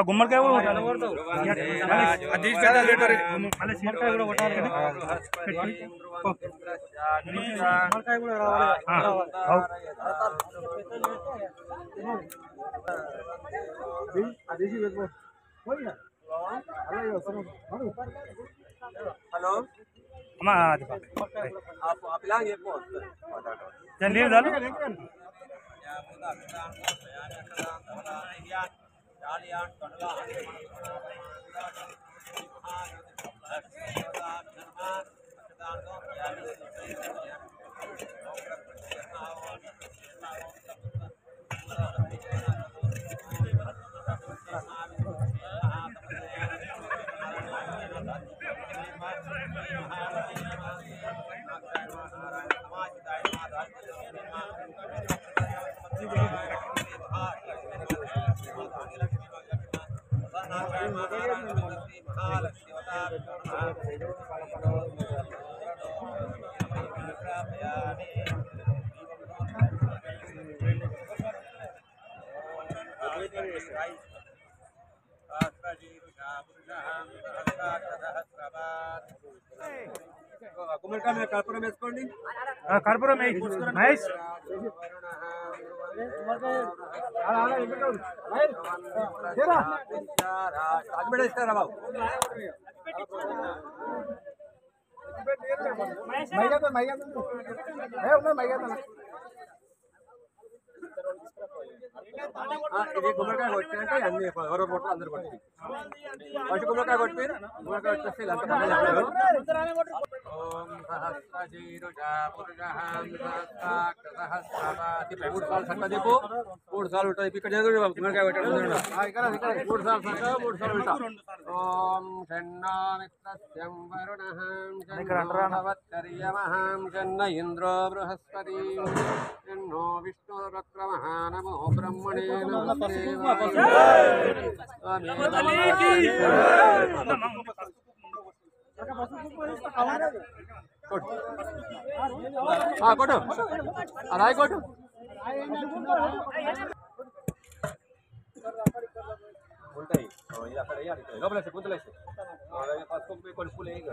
గుమ్మడికాయ కూడా హలో అమ్మా అది లీవ్ చాలు కర్పూరం వేసుకోండి. కర్పూరం మహేష్ అడ్మిట్ బాబు ఇది గుమ్మడికాయ కొట్టినంటే అన్ని ఎవరో కొట్టు అందరు కొట్టి ఫస్ట్ గుమ్మడికాయ కొట్టి గుమ్మడికాయ వచ్చేస్తే ఇదంతా పని చెప్పారు ఓం సహస్రశీరుషా పురుషాం సహస్రాక్షసహస్రపాతి 3 సార్లు సంగ దీపు 3 సార్లు ఉంటుంది ఇక్కడ చదువు గుమ్మడికాయ పెట్టడం 3 సార్లు సంగ 3 సార్లు ఉంటా ఓం షణ్ణో మిత్రస్యం వరుణః షణ్ణోర్యమః షణ్ణ ఇంద్రో బృహస్పతి షణ్ణో విష్ణురుక్రమః నమో బ్రహ్మణే నమస్తే కొట్టు రాయి కొట్టు ఉంటాయి ఇది అక్కడ వేయాలి లోపల గుంతలేసి పసుపు కొన్ని పూలు వేయి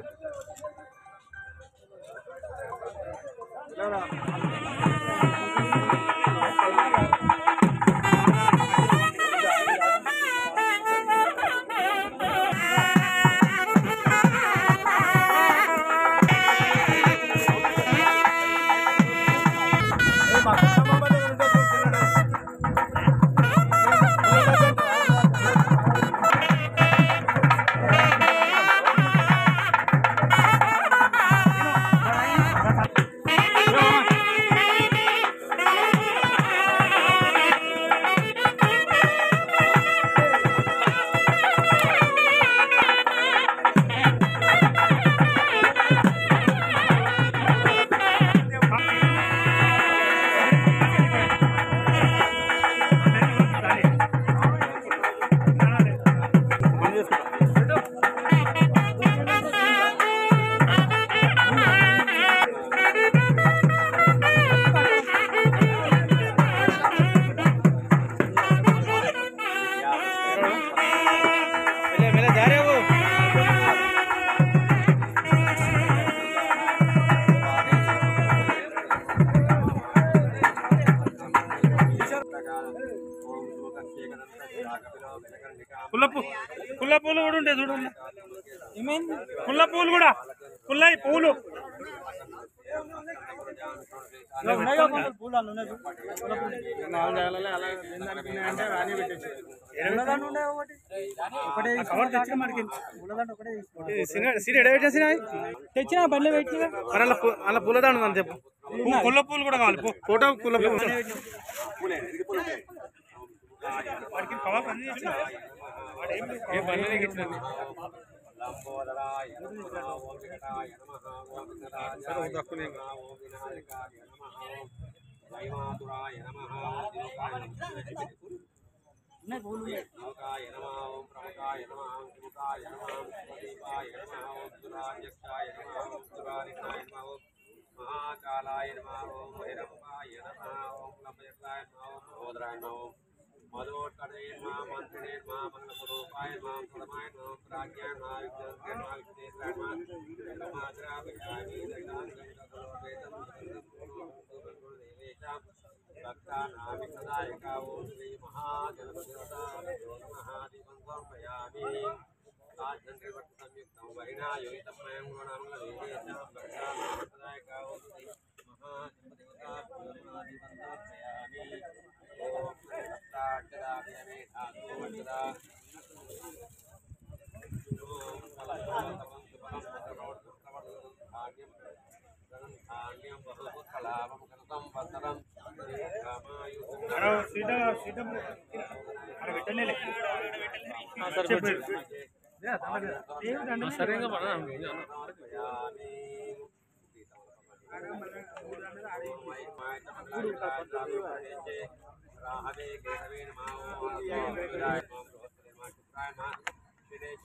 పుల్ల పూలు కూడా ఉంటాయి చూడండి ఏమైంది పుల్ల పూలు కూడా పుల్లయి పూలు తెచ్చిన బండ్లు పెట్టి అలా పూలదాండు అని చెప్పు పుల్ల పూలు కూడా కావాలి ఫోటో పుల్ల పూలు వాడికి కవర్ అన్ని ఏ బండ్లు ఇట్లండి లంబోదరాయ నమః ఓం వికటాయ నమః ఓం వికటాయ ఓం వినాయకాయ నమః దైవాతురాయ నమః దివకాయ నమః దివకాయ నమః ఓం ప్రమకాయ నమః దివకాయ నమః దీపాయ నమః ఓం దురాధ్యక్షాయ నమః ఓం దురారికాయ నమః ఓం మహాకాలాయ నమః ఓం భైరవాయ నమః ఓం లంబయకాయ నమః ఓం మహోదరాయ నమః మధోత్కటే మా మంత్రిణే మా మంగళస్వరూపాయ మా ఫలమాయ మా ప్రాజ్ఞాయ మా విద్యాయ మా విద్యేశ్వరాయ మా సమాద్రాపయామి దైతాంగం తదోపేతం దేవేశ భక్తానామి సదాయక ఓం శ్రీ మహాగణపతివతా మహాదీపం సమర్పయామి సాధ్యంత్రివర్త సంయుక్తం వరిణాయోయితం మయం గుణాంగ దేవేశ భక్తానామి సదాయక ఓం శ్రీ మహాగణపతివతా మహాదీపం సమర్పయామి ఓం రాహవే కేశవే నమః ఓం రాహవే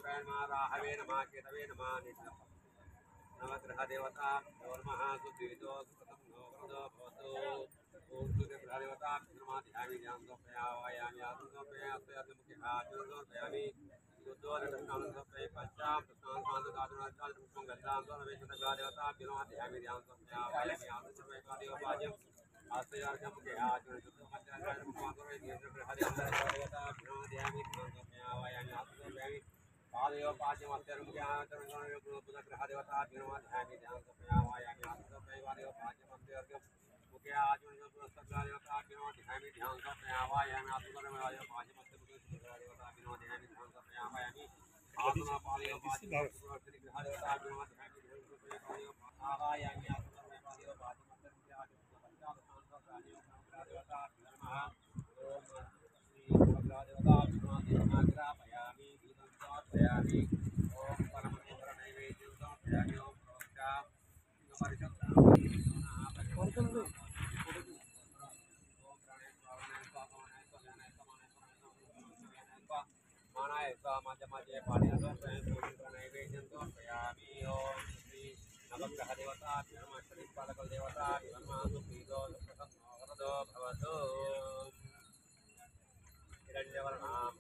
నమః రాహవే నమః కేశవే నమః నవగ్రహ దేవతా నమః సుద్వితో సుకృతం నవగ్రహో భవతు ఓం సూర్యగ్రహ దేవతా నమాధ్యామి ధ్యానోపయామి ఆత్మోపయామి ఆత్మోపయామి యుద్ధోదర్శనానందోపయ పంచాం ప్రశ్నాంతాదాదునాచార్యం గంధాంతో నవేశనగ్రహ దేవతా నమాధ్యామి ధ్యానోపయామి ఆత్మోపయామి ఆశ్రయార్థం पादयो पाद्यमस्त्यरुं ज्ञानचरणं पुनग्रहदेवता ध्यायामि ध्यानं समयामि आत्मदैवादयो पाद्यमस्त्यर्घ्यं मुखे आचमनं पुनस्तग्रहदेवता ध्यायामि ध्यानं समयामि आत्मदैवादयो पाद्यमस्त्यर्घ्यं ध्यायामि ध्यानं समयामि आत्मा पादयो पाद्यमस्त्यर्घ्यं ग्रहदेवता ध्यायामि ध्यानं समयामि आत्मदैवादयो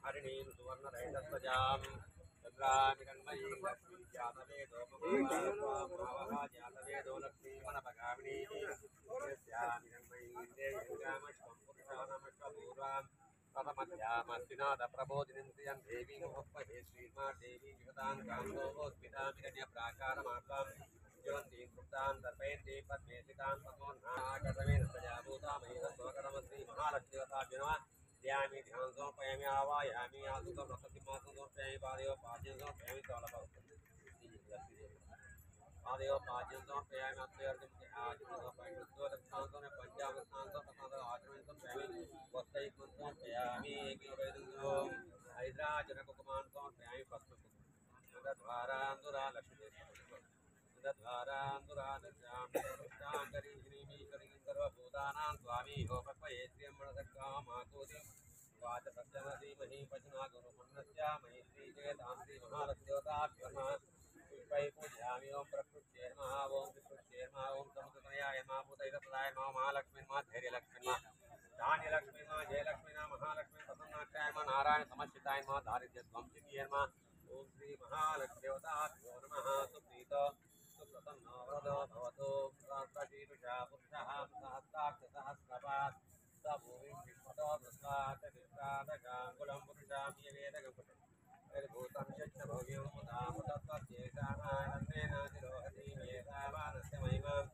हरिणीं सुवर्णरहितध्वजां चन्द्रामिरण्मयीं लक्ष्मीं जातवेदो जातवेदो लक्ष्मीवनपगामिनीं यस्यामिरण्मयीं देवीं पुरुषानमश्वपूर्वां ततमध्यामस्तिनाथप्रबोधिनीं श्रियं देवीं मुहप्पहे श्रीमा देवीं विहतां कान्तोस्मितामिरण्यप्राकारमार्गां जीवन्तीं कृतां दर्पयन्तीं पद्मेशितां पद्मोन्नाकर्तमेन प्रजाभूतामयी महालक्ष्मीवताभ्यो ध्यायामि ध्यानं समर्पयामि आवाहयामि आसुतं रससिंहासनं समर्पयामि पादयो पाद्यं समर्पयामि पादयो पाद्यं समर्पयामि अत्र्यर्घ्यं आचमनं समर्पयामि दक्षिणस्नानं समर्पयामि पञ्चामृतस्नानं समर्पयामि आचमनं समर्पयामि वस्त्रयुग्मं समर्पयामि एकवेदं हैद्राजनकुकुमान् समर्पयामि पद्मकुकुमं द्वारान्दुरा लक्ष्मी द्वारान्दुरा दक्षाङ्करीश्रीमी सर्वभूतानां स्वामी होपये श्रियं मनसक्कामाकोदि वाच सत्यमधीमहि पचना गुरुमन्नस्य महि श्रीजयतां श्रीमहालक्ष्मीदेवताभ्यः पुष्पैः पूजयामि ओं प्रकृत्यै नमः ओं विकृत्यै नमः ओं समुद्रतनयाय नमः भूतैरतलाय नमः महालक्ष्मी नमः धैर्यलक्ष्मी नमः धान्यलक्ष्मी नमः जयलक्ष्मी नमः महालक्ष्मी प्रसन्नाक्षाय नमः नारायण समर्चिताय नमः दारिद्र्यध्वंसिन्यै नमः ओं श्री महालक्ष्मीदेवताभ्यो नमः सुप्रीत सुप्रसन्नो वरदो भवतु सहस्रशीर्षा पुरुषः सहस्राक्षसहस्रपात् स भूमिं विश्वतो दृष्टात् विश्वादगाङ्गुलं पुरुषां यवेदगभूतं यज्ञभोग्यं मुदामुदत्वत्येषाणायन्नेन तिरोहति मेधावानस्य महिमाम्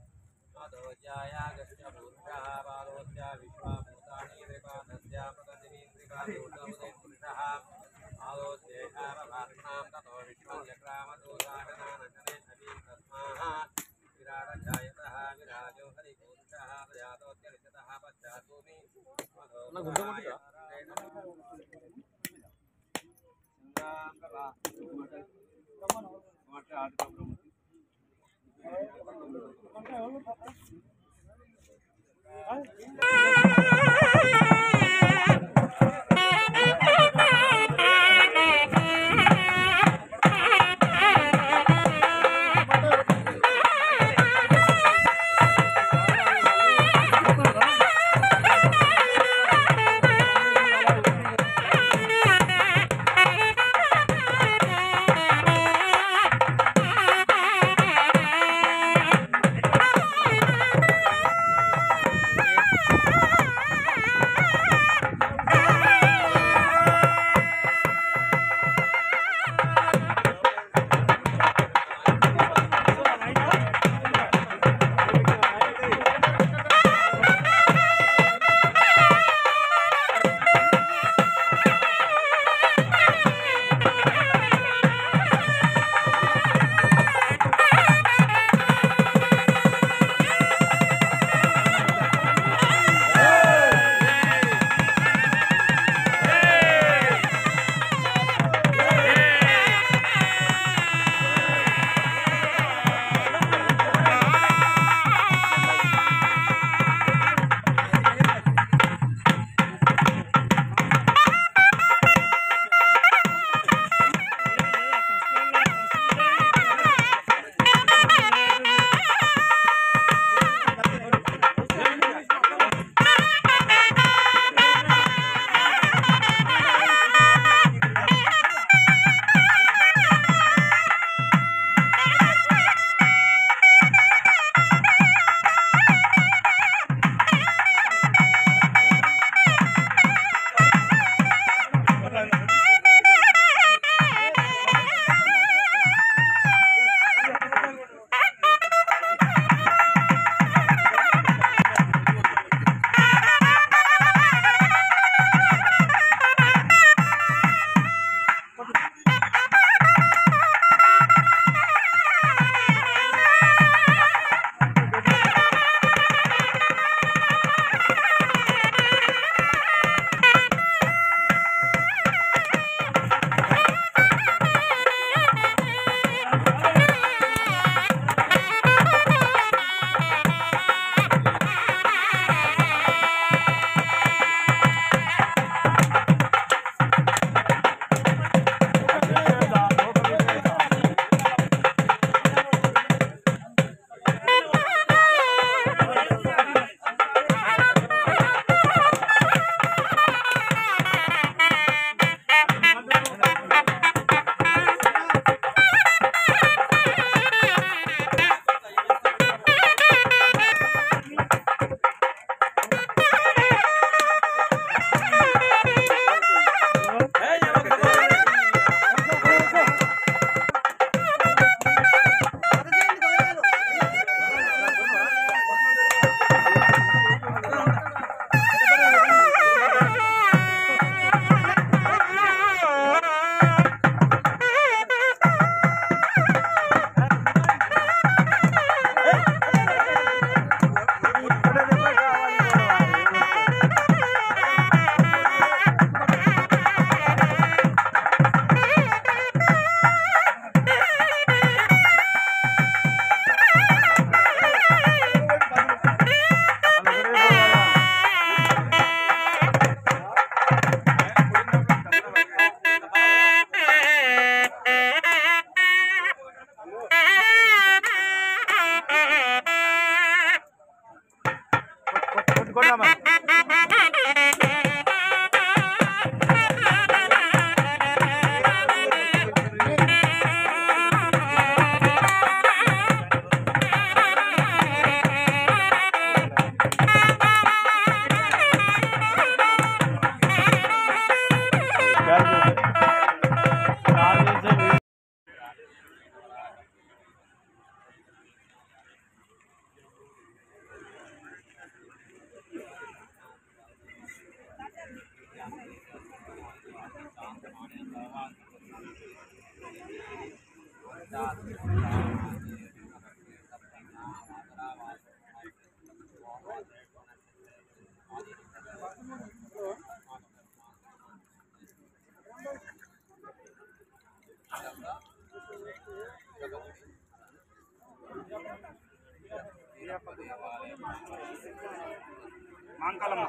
अधोज्यायागश्च पुरुषः बालोस्य विश्वाभूतानि त्रिपादस्य प्रदधिवीन्द्रिपादोषमुदे पुरुषः आलोच्येषावभात्नां ततो विश्वं चक्रामदोषागनानन्दने अतीं तस्माः विराडजायतः विराजो हरिपुरुषः प्रजातोत्यरिषतः पश्चाद्भूमि మాంకాలమ్మ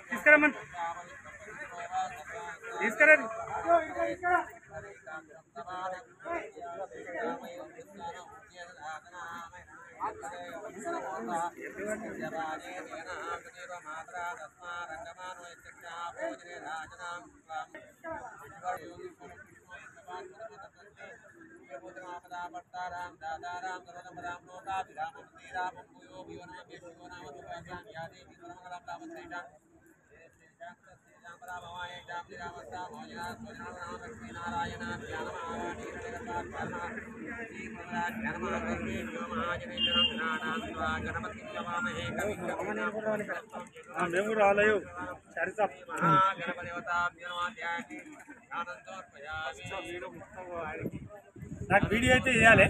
తీసుకురమ్మని తీసుకురండి మేము కూడా రాలేవు చరిత్ర నాకు వీడియో అయితే చేయాలి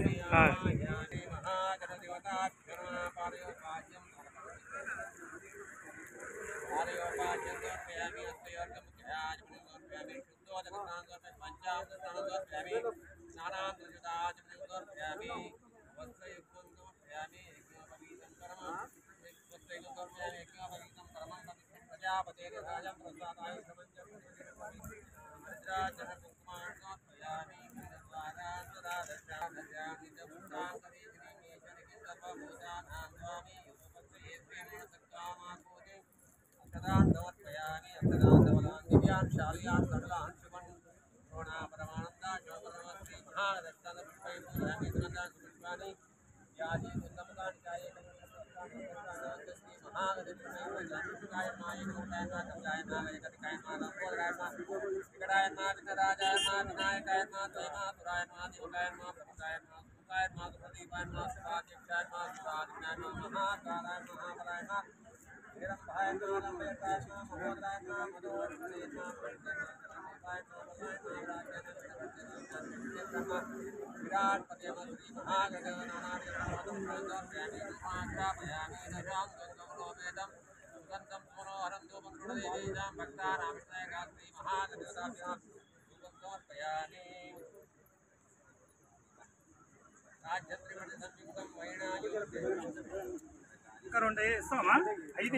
ఇంకా రెండు ఇస్తామా ఐదు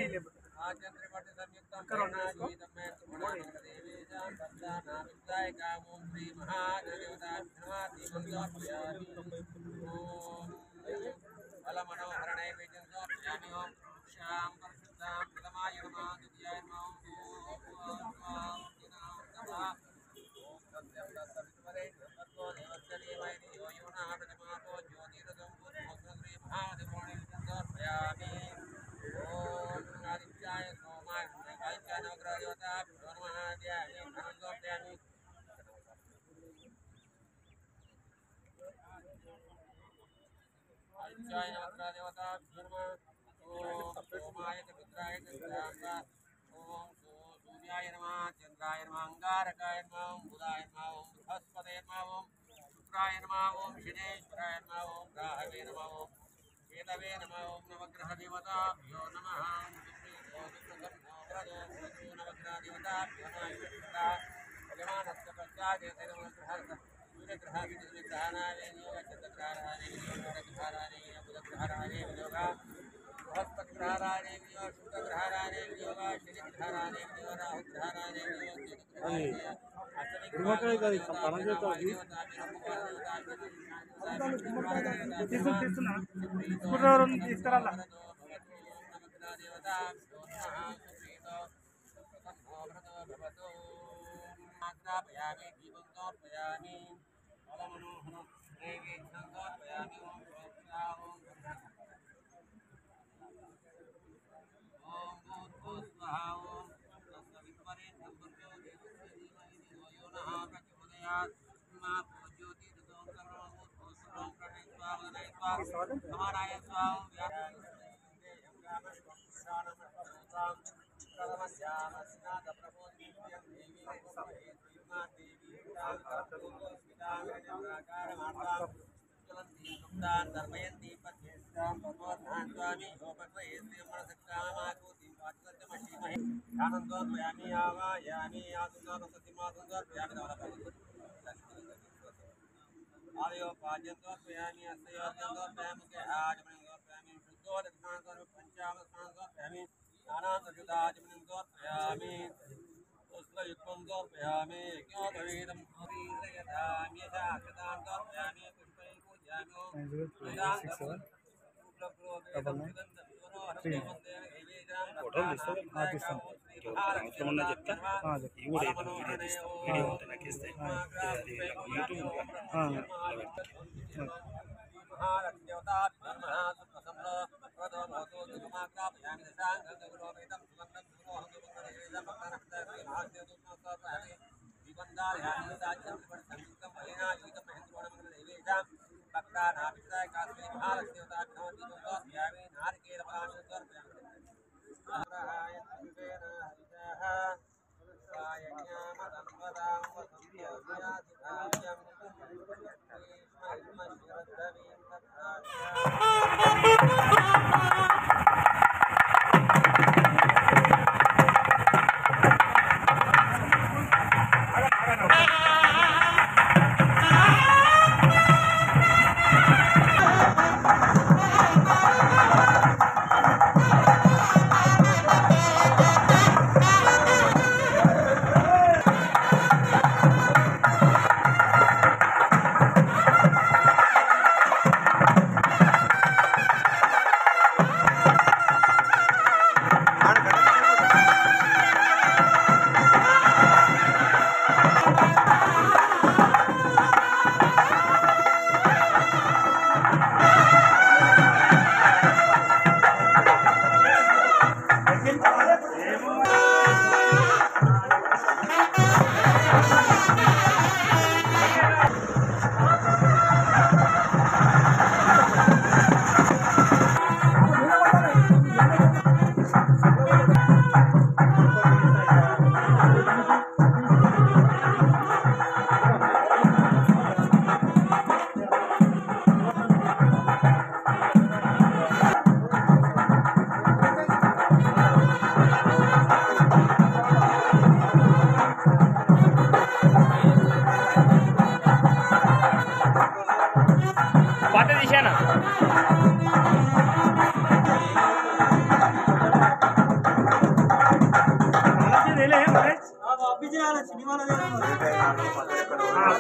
లేకపోతే ఇంకా రెండు వేసుకో తీసుకురా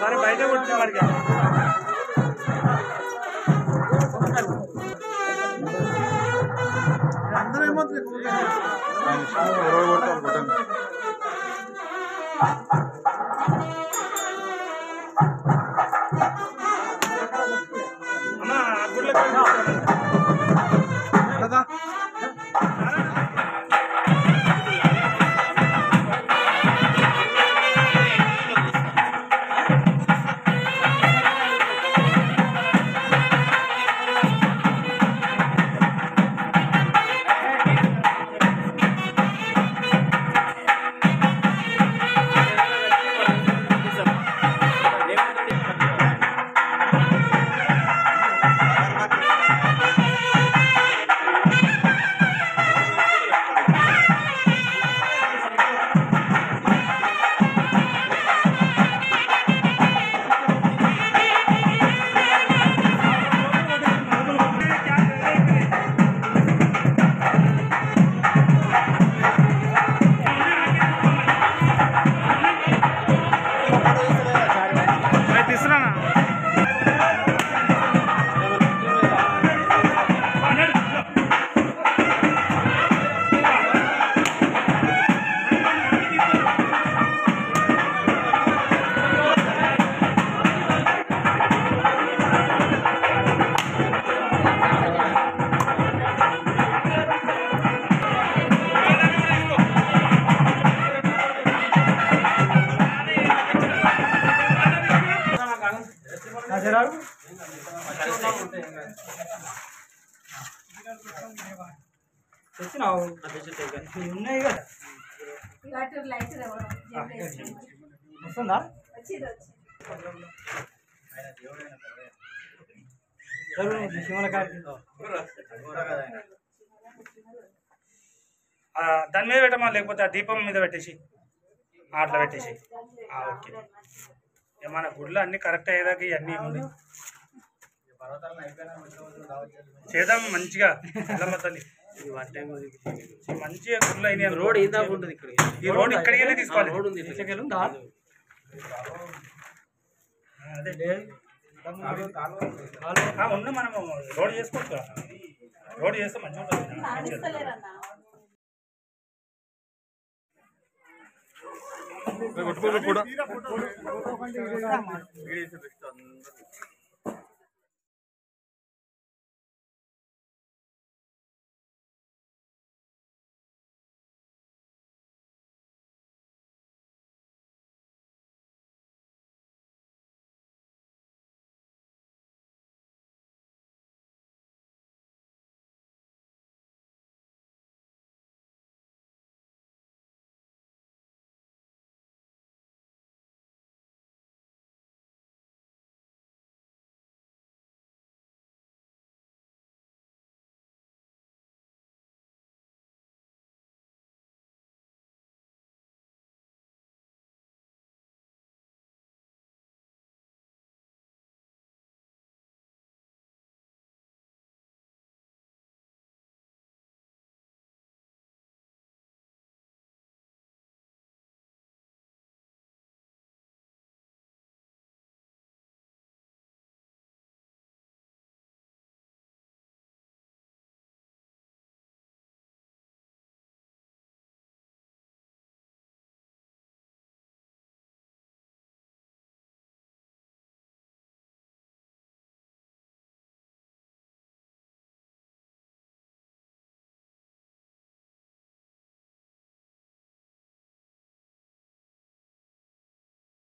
సరే బయట కొట్టిన వాడికి అందరూ ఏమవుతుంది అమ్మా గుడ్ల కదా తెచ్చినావు ఉన్నాయి కదా వస్తుందా దాని మీద పెట్టమా లేకపోతే ఆ దీపం మీద పెట్టేసి అట్లా పెట్టేసి ఓకే ఏమన్నా గుడ్లు అన్నీ కరెక్ట్ అయ్యేదాకా ఇవన్నీ ఉన్నాయి చేద్దాం మంచిగా ఎల్లమ్మ తల్లి మంచిగా గుడ్లు అయినాయి రోడ్ ఇందా ఉంటుంది ఇక్కడ ఈ రోడ్ ఇక్కడికి తీసుకోవాలి రోడ్ ఉంది అదే ఉన్న మనము రోడ్ చేసుకోవచ్చు రోడ్ చేస్తే మంచిగా ఉంటుంది కూడా